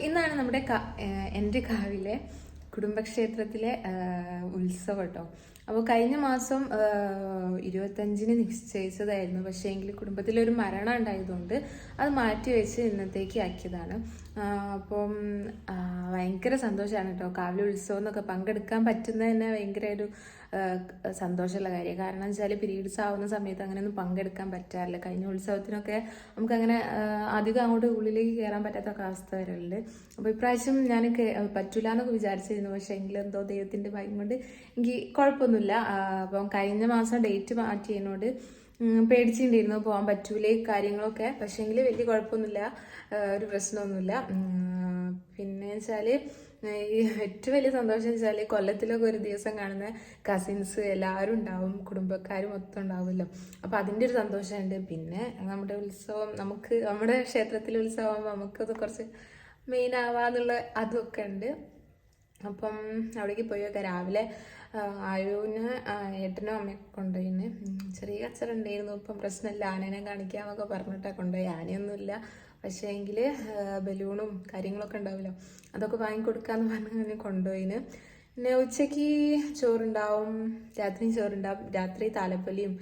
ഇന്നാണ് നമ്മുടെ എൻ്റെ കാവിലെ കുടുംബക്ഷേത്രത്തിലെ ഉത്സവം കേട്ടോ. അപ്പോൾ കഴിഞ്ഞ മാസം 25-ന് നിശ്ചയിച്ചതായിരുന്നു. പക്ഷേ എങ്കിൽ കുടുംബത്തിലൊരു മരണം ഉണ്ടായതുകൊണ്ട് അത് മാറ്റിവെച്ച് ഇന്നത്തേക്ക് ആക്കിയതാണ്. അപ്പം ഭയങ്കര സന്തോഷമാണ് കേട്ടോ. കാവിലെ ഉത്സവം എന്നൊക്കെ പങ്കെടുക്കാൻ പറ്റുന്നത് തന്നെ ഭയങ്കര ഒരു സന്തോഷമുള്ള കാര്യം. കാരണം വെച്ചാൽ പീരീഡ്സ് ആവുന്ന സമയത്ത് അങ്ങനെയൊന്നും പങ്കെടുക്കാൻ പറ്റാറില്ല. കഴിഞ്ഞ ഉത്സവത്തിനൊക്കെ നമുക്കങ്ങനെ അധികം അങ്ങോട്ട് ഉള്ളിലേക്ക് കയറാൻ പറ്റാത്തൊക്കെ അവസ്ഥ വരലുണ്ട്. അപ്പോൾ ഇപ്രാവശ്യം ഞാൻ പറ്റൂല എന്നൊക്കെ വിചാരിച്ചിരുന്നു. പക്ഷേ എങ്കിലും എന്തോ ദൈവത്തിൻ്റെ ഭാഗ്യം കൊണ്ട് എനിക്ക് കുഴപ്പമൊന്നുമില്ല. അപ്പം കഴിഞ്ഞ മാസം ഡേറ്റ് മാറ്റിയതിനോട് പേടിച്ചിട്ടുണ്ടായിരുന്നു പോകാൻ പറ്റൂലേ കാര്യങ്ങളൊക്കെ. പക്ഷേ എങ്കിൽ വലിയ കുഴപ്പമൊന്നുമില്ല, ഒരു പ്രശ്നമൊന്നുമില്ല. പിന്നെ വെച്ചാൽ ഏറ്റവും വലിയ സന്തോഷം വെച്ചാൽ കൊല്ലത്തിലൊക്കെ ഒരു ദിവസം കാണുന്ന കസിൻസ് എല്ലാവരും ഉണ്ടാവും, കുടുംബക്കാരും മൊത്തം ഉണ്ടാവുമല്ലോ. അപ്പോൾ അതിൻ്റെ ഒരു സന്തോഷമുണ്ട്. പിന്നെ നമ്മുടെ ഉത്സവം, നമ്മുടെ ക്ഷേത്രത്തിലെ ഉത്സവം നമുക്കത് കുറച്ച് മെയിൻ ആവാന്നുള്ള അതൊക്കെ ഉണ്ട്. അപ്പം അവിടേക്ക് പോയി വെക്കാം. രാവിലെ ആയുവിന് ഏട്ടനും അമ്മയൊക്കെ കൊണ്ടുപോയിന്. ചെറിയ കച്ചറുണ്ടായിരുന്നു. ഇപ്പം പ്രശ്നമില്ല, ആനേനെ കാണിക്കാമെന്നൊക്കെ പറഞ്ഞിട്ടാണ് കൊണ്ടുപോയി. ആനയൊന്നുമില്ല, പക്ഷേ എങ്കിൽ ബലൂണും കാര്യങ്ങളൊക്കെ ഉണ്ടാവുമല്ലോ, അതൊക്കെ വാങ്ങിക്കൊടുക്കാമെന്ന് പറഞ്ഞ് കൊണ്ടുപോയിന്. പിന്നെ ഉച്ചയ്ക്ക് ചോറുണ്ടാവും, രാത്രിയും ചോറുണ്ടാവും. രാത്രി താലപ്പൊലിയും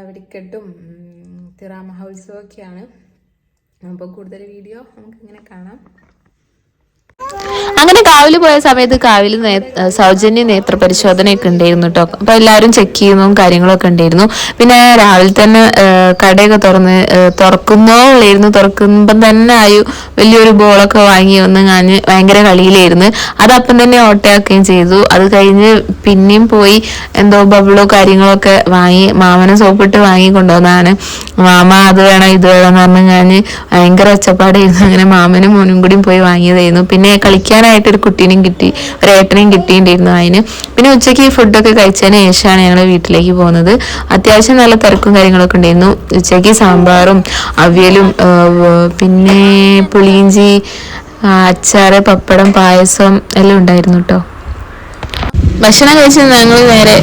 വെടിക്കെട്ടും തിറ മഹോത്സവമൊക്കെയാണ്. അപ്പോൾ കൂടുതൽ വീഡിയോ നമുക്കിങ്ങനെ കാണാം. അങ്ങനെ കാവില് പോയ സമയത്ത് കാവിൽ സൗജന്യ നേത്ര പരിശോധനയൊക്കെ ഉണ്ടായിരുന്നു കേട്ടോ. അപ്പൊ എല്ലാവരും ചെക്ക് ചെയ്യുന്നതും കാര്യങ്ങളൊക്കെ ഉണ്ടായിരുന്നു. പിന്നെ രാവിലെ തന്നെ കടയൊക്കെ തുറക്കുമ്പം തന്നെ വലിയൊരു ബോളൊക്കെ വാങ്ങി വന്ന് ഞാൻ ഭയങ്കര കളിയിലായിരുന്നു. അതപ്പം തന്നെ ഓട്ടയാക്കുകയും ചെയ്തു. അത് കഴിഞ്ഞ് പിന്നെയും പോയി എന്തോ ബബിളോ കാര്യങ്ങളൊക്കെ വാങ്ങി, മാമനെ സോപ്പിട്ട് വാങ്ങി കൊണ്ടുവന്നതാണ്. മാമ അത് വേണം ഇത് വേണം എന്ന് പറഞ്ഞ് ഞാൻ ഭയങ്കര ഒച്ചപ്പാടായിരുന്നു. അങ്ങനെ മാമനും മോനും കൂടിയും പോയി വാങ്ങിയതായിരുന്നു. പിന്നെ കളിക്കാനായിട്ടൊരു കുട്ടീനെയും കിട്ടി, ഒരു ഏട്ടനെയും കിട്ടിയിട്ടുണ്ടായിരുന്നു അതിന്. പിന്നെ ഉച്ചയ്ക്ക് ഫുഡൊക്കെ കഴിച്ചതിന് ശേഷമാണ് ഞങ്ങൾ വീട്ടിലേക്ക് പോകുന്നത്. അത്യാവശ്യം നല്ല തിരക്കും കാര്യങ്ങളൊക്കെ ഉണ്ടായിരുന്നു. ഉച്ചയ്ക്ക് സാമ്പാറും അവിയലും പിന്നെ പുളിയിഞ്ചി, അച്ചാറ്, പപ്പടം, പായസം എല്ലാം ഉണ്ടായിരുന്നു കേട്ടോ. ഭക്ഷണം കഴിച്ച് ഞങ്ങൾ നേരെ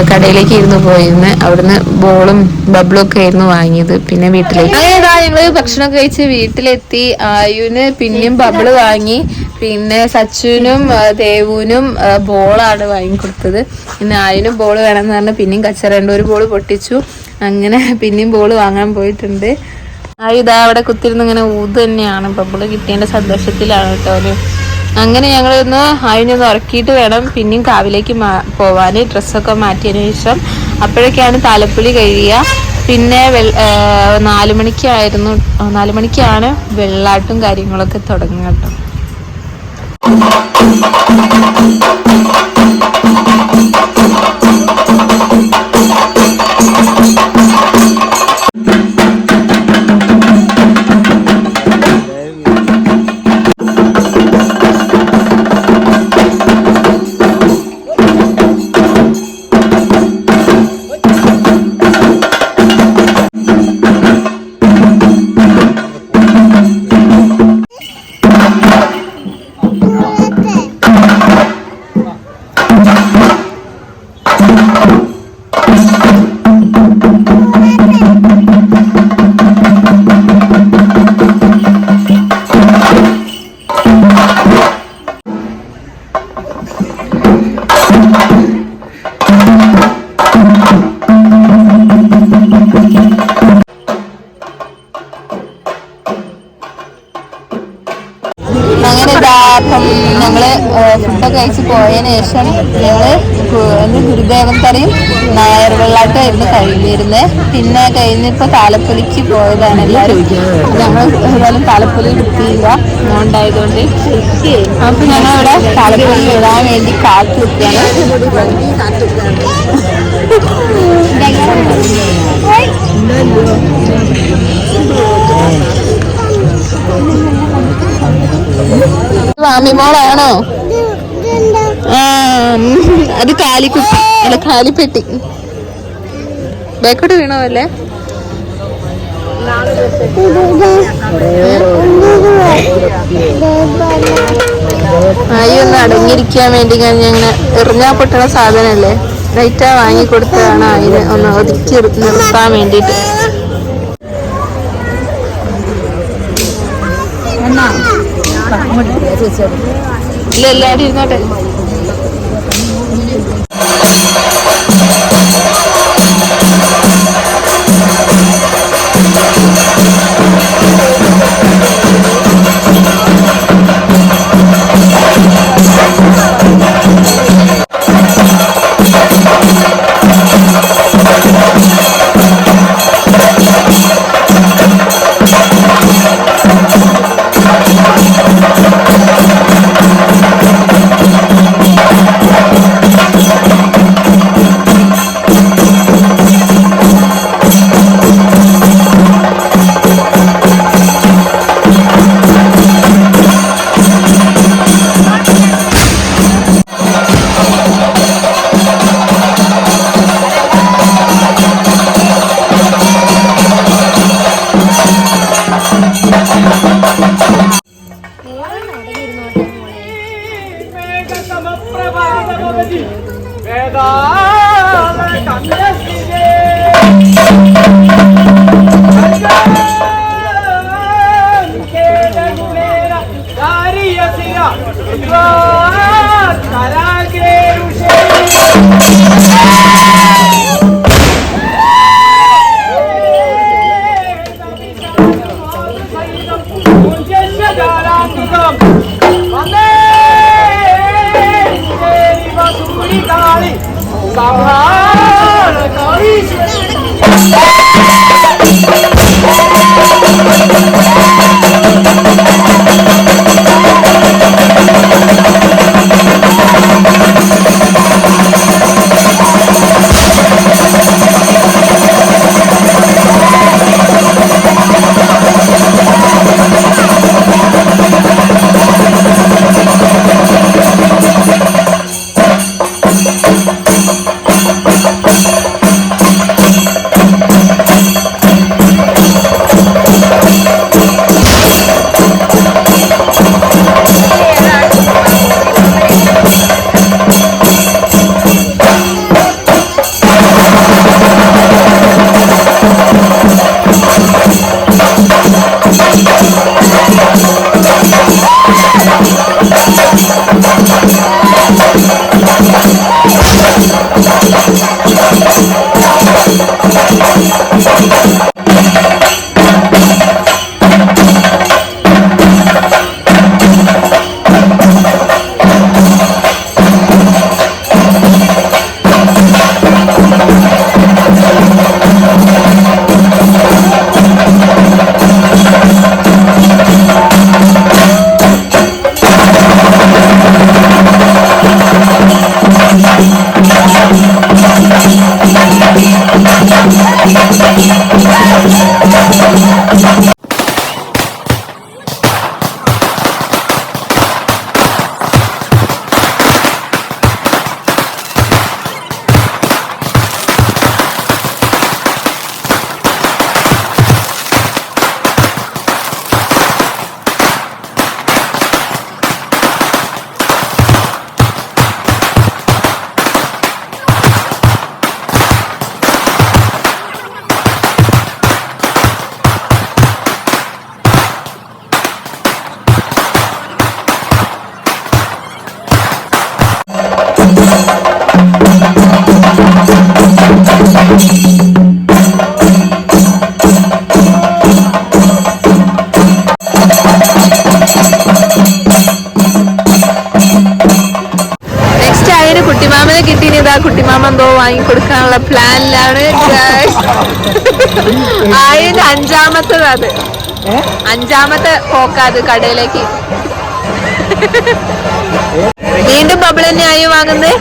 കടയിലേക്ക് ഇരുന്ന് പോയിരുന്നു. അവിടുന്ന് ബോളും ബബിളും ഒക്കെ ആയിരുന്നു വാങ്ങിയത്. പിന്നെ വീട്ടിലേക്ക് ഞങ്ങൾ ഭക്ഷണം കഴിച്ച് വീട്ടിലെത്തി. ആയുന് പിന്നെയും ബബിള് വാങ്ങി. പിന്നെ സച്ചുവിനും ദേവുവിനും ബോളാണ് വാങ്ങിക്കൊടുത്തത്. പിന്നെ ആയുനും ബോള് വേണമെന്ന് പറഞ്ഞ് പിന്നെയും കച്ചറുണ്ട്. ഒരു ബോള് പൊട്ടിച്ചു. അങ്ങനെ പിന്നെയും ബോള് വാങ്ങാൻ പോയിട്ടുണ്ട്. ആയു ഇതാ അവിടെ കുത്തിരുന്ന് ഇങ്ങനെ ഊത് തന്നെയാണ്. ബബിള് കിട്ടിയതിന്റെ സന്തോഷത്തിലാണ് കേട്ടോ. അങ്ങനെ ഞങ്ങളൊന്ന് അതിനൊന്ന് ഉറക്കിയിട്ട് വേണം പിന്നെയും കാവിലേക്ക് പോവാൻ. ഡ്രസ്സൊക്കെ മാറ്റിയതിന് ശേഷം അപ്പോഴൊക്കെയാണ് താലപ്പൊലി കഴിയുക. പിന്നെ 4 മണിക്കാണ് വെള്ളാട്ടും കാര്യങ്ങളൊക്കെ തുടങ്ങുക കേട്ടോ. അപ്പം ഞങ്ങള് ഫുഡൊക്കെ കഴിച്ച് പോയതിനു ശേഷം ഞങ്ങള് ഗുരുദേവൻ തറയും നായർ വെള്ളാട്ടമായിരുന്നു കഴിയിലിരുന്നത്. പിന്നെ കഴിഞ്ഞിപ്പോൾ താലപ്പൊലിക്ക് പോയതാണ് എല്ലാവരും. ഞങ്ങൾ ഏതായാലും താലപ്പൊലി കിട്ടിയില്ല ഉണ്ടായതുകൊണ്ട്. അപ്പൊ ഞങ്ങളിവിടെ താലപ്പൊലി ഇടാൻ വേണ്ടി കാത്തു നിൽക്കുകയാണ്. സ്വാമിമോളാണോ? അത് കാലിക്കുട്ടി അല്ല കാലിപ്പെട്ടി. ബേക്കോട്ട് വീണോ അല്ലേ? ആയി ഒന്ന് അടങ്ങിയിരിക്കാൻ വേണ്ടി ഞങ്ങനെ എറിഞ്ഞാ പൊട്ടണ സാധനല്ലേ, ലൈറ്റാ വാങ്ങിക്കൊടുത്തതാണ് അതിന് ഒന്ന് ഒതുക്കി നിർത്താൻ വേണ്ടിയിട്ട്. ഇല്ല എല്ലാവരും ഇരുന്നോട്ടെ. കുട്ടിമാമനെ കിട്ടിയതാ. കുട്ടിമാമ എന്തോ വാങ്ങിക്കൊടുക്കാനുള്ള പ്ലാനിലാണ്. ആയിന് അഞ്ചാമത്തത്, അത് അഞ്ചാമത്തെ പോക്കാത് കടയിലേക്ക്. വീണ്ടും ബബിൾ തന്നെ ആയി വാങ്ങുന്നത്.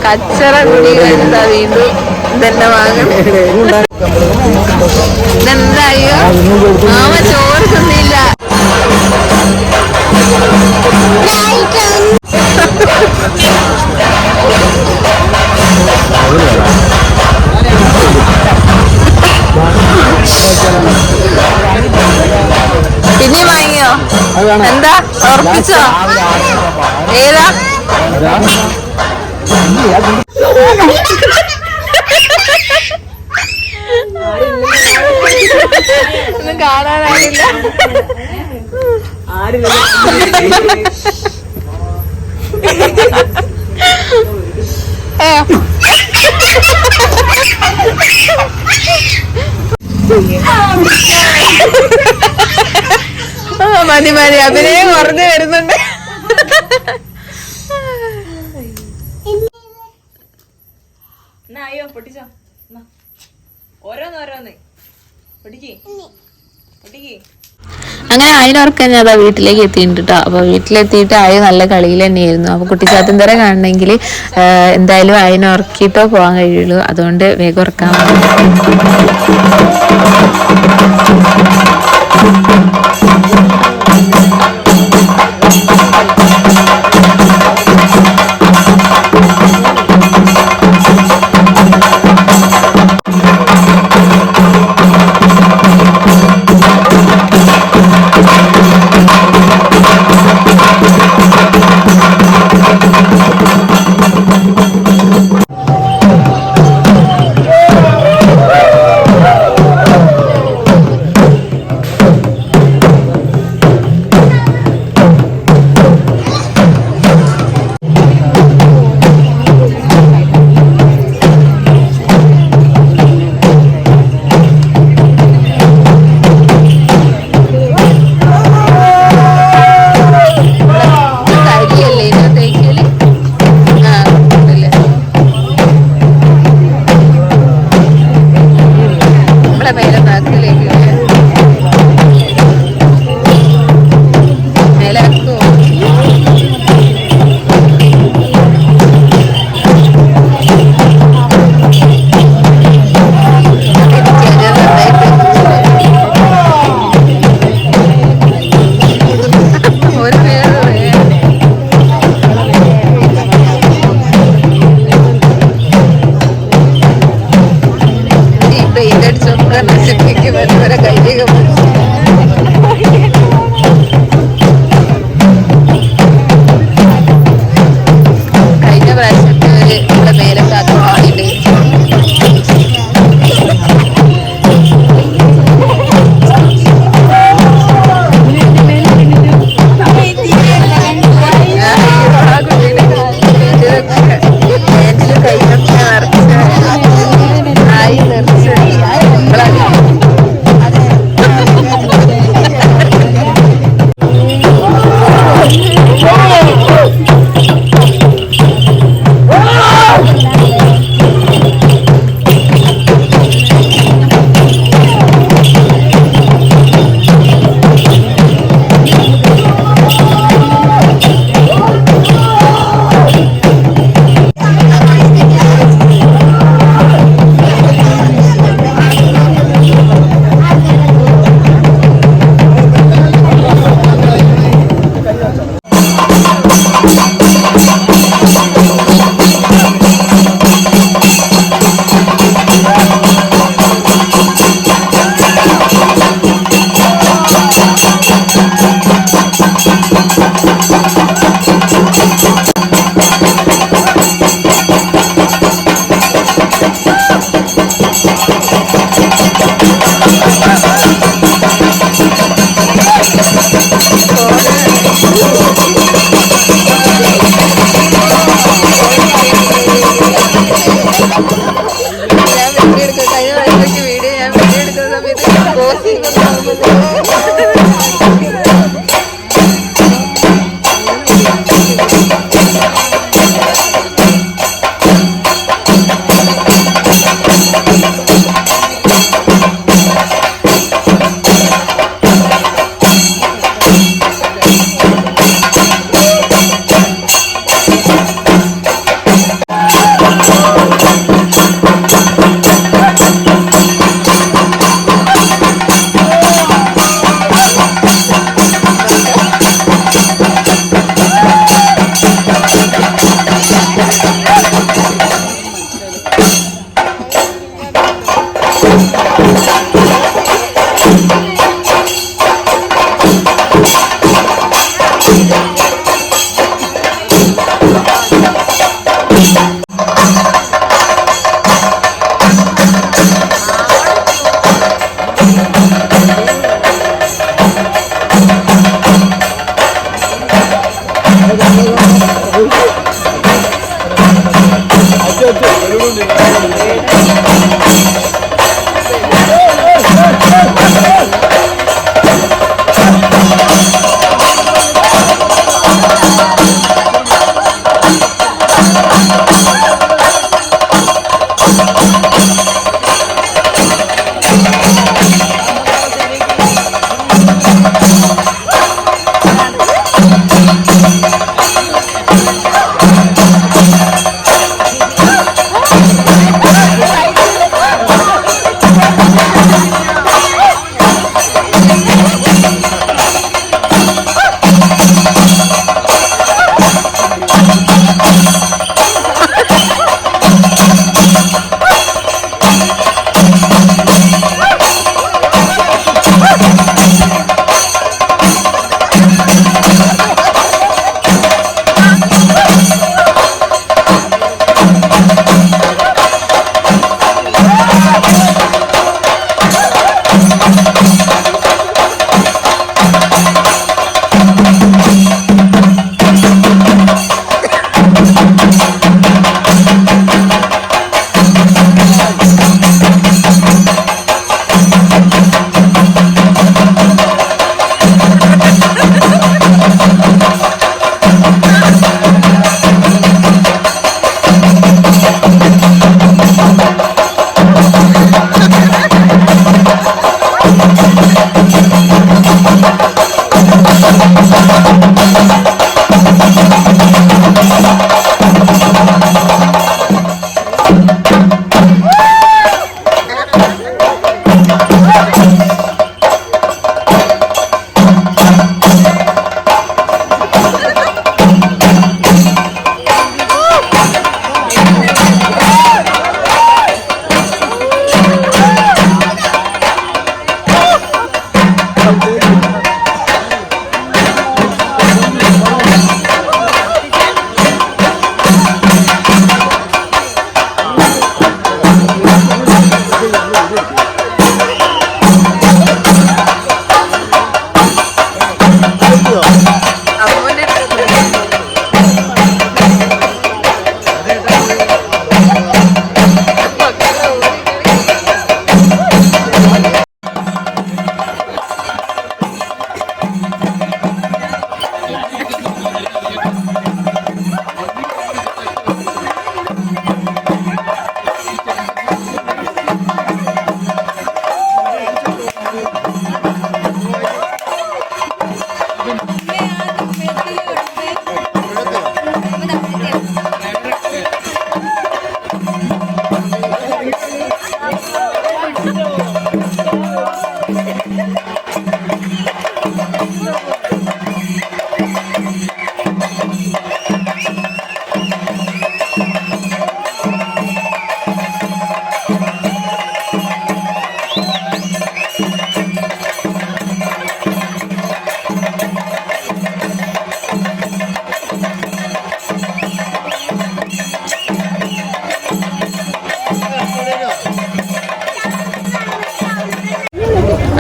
കച്ചറ കൂടി കഴിഞ്ഞാ വീണ്ടും ഇതന്നെ വാങ്ങുന്നത്. ഇതെന്തായോ മാമ ചോറ് തിന്നില്ല. പിന്നെ വാങ്ങിയോ? എന്താ ഉറപ്പിച്ചോ? ഏതാ? ഒന്നും കാണാനായില്ല. മതി മതി, അഭിനയം കുറഞ്ഞു വരുന്നുണ്ട്. അയ്യോ പൊട്ടിച്ചോ, ഓരോന്നോരോന്ന് പൊട്ടിക്കേ പൊട്ടിക്കേ. അങ്ങനെ അതിനോർക്കാൻ ഞാൻ അതാ വീട്ടിലേക്ക് എത്തിയിട്ടുണ്ട് കേട്ടോ. അപ്പൊ വീട്ടിലെത്തിയിട്ട് ആയ നല്ല കളിയിൽ തന്നെയായിരുന്നു. അപ്പൊ കുട്ടിച്ചാത്തന്തര കാണണമെങ്കിൽ എന്തായാലും അതിനോർക്കിയിട്ടോ പോകാൻ കഴിയുള്ളൂ. അതുകൊണ്ട് വേഗം ഉറക്കാൻ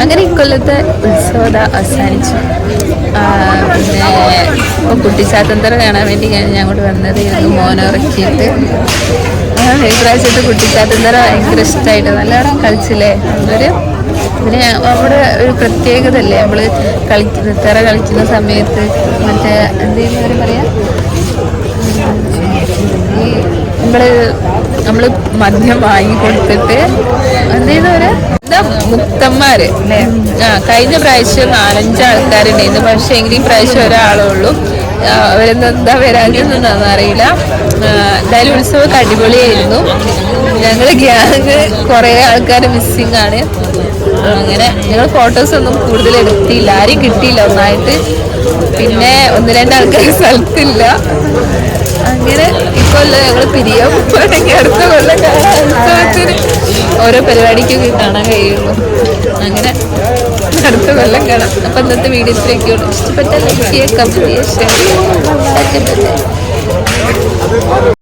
അങ്ങനെ ഇക്കൊല്ലത്തെ ഉത്സവത അവസാനിച്ചു. പിന്നെ ഇപ്പോൾ കുട്ടിച്ചാത്തന്തറ കാണാൻ വേണ്ടി ഞാൻ അങ്ങോട്ട് വന്നതായിരുന്നു മോനെ ഉറക്കിയിട്ട്. ഈ പ്രാവശ്യത്തെ കുട്ടിച്ചാത്തന്തറ ഭയങ്കര ഇഷ്ടമായിട്ട് നല്ലോണം കളിച്ചില്ലേ. പിന്നെ നമ്മുടെ ഒരു പ്രത്യേകത അല്ലേ നമ്മൾ തെറ കളിക്കുന്ന സമയത്ത് മറ്റേ എന്തെങ്കിലും പറയാ ഈ നമ്മള് മദ്യം വാങ്ങിക്കൊടുത്തിട്ട് എന്തെയ്യുന്ന ഒരു മുക്തന്മാര് അല്ലേ. കഴിഞ്ഞ പ്രാവശ്യം 4-5 ആൾക്കാരുണ്ടായിരുന്നു, പക്ഷെ എങ്കിൽ ഈ പ്രാവശ്യം ഒരാളേ ഉള്ളൂ. അവരെന്താ വരാഞ്ഞെന്നൊന്നും അറിയില്ല. എന്തായാലും ഉത്സവമൊക്കെ അടിപൊളിയായിരുന്നു. ഞങ്ങള് ഗ്യാങ് കുറെ ആൾക്കാർ മിസ്സിങ് ആണ്. അങ്ങനെ ഞങ്ങൾ ഫോട്ടോസ് ഒന്നും കൂടുതൽ എടുത്തില്ല, ആരെയും കിട്ടിയില്ല ഒന്നായിട്ട്. പിന്നെ 1-2 ആൾക്കാർ സ്ഥലത്തില്ല. അങ്ങനെ ഇക്കൊല്ലം ഞങ്ങൾ പിരിയാൻ പോകണമെങ്കിൽ അടുത്ത കൊല്ലം കാണാൻ ഉത്സവത്തിന് ഓരോ പരിപാടിക്കൊക്കെ കാണാൻ കഴിയുള്ളൂ. അങ്ങനെ അടുത്ത കൊല്ലം കാണാം. അപ്പം ഇന്നത്തെ വീഡിയോസിലേക്ക് ഇഷ്ടപ്പെട്ട ലൈക്ക് ചെയ്യുക, കമന്റ് ചെയ്യുക, ഷെയർ ചെയ്യുക.